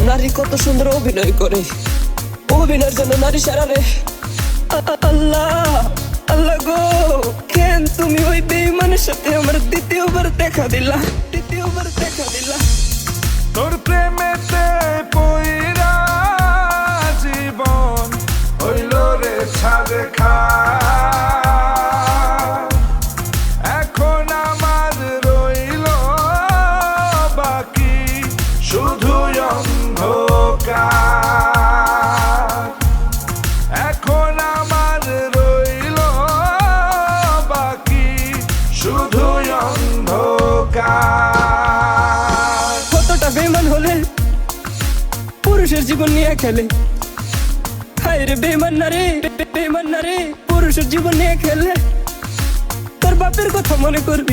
নারী কত সুন্দর অভিনয় করে, অভিনয়ের জন্য নারী সারা রে। আল্লাহ আল্লাহ গো, কেন তুমি ওই বেঈমানের সাথে আমার দ্বিতীয়বার দেখা দিলা, দ্বিতীয়বার দেখা দিলা। তোর প্রেমেতে পইরা জীবন হইল রে ছাদে খা। এখন আমার রইল বাকি শুধু অন্ধকার। এখন আমার রইল বাকি শুধু অন্ধকার। কতটা বেঈমান হলে পুরুষের জীবন নিয়ে খেলে, হায় রে বেঈমান নারী, বেঈমান নারী পুরুষের জীবন নিয়ে খেলে। তোর বাপের কথা মনে করবি।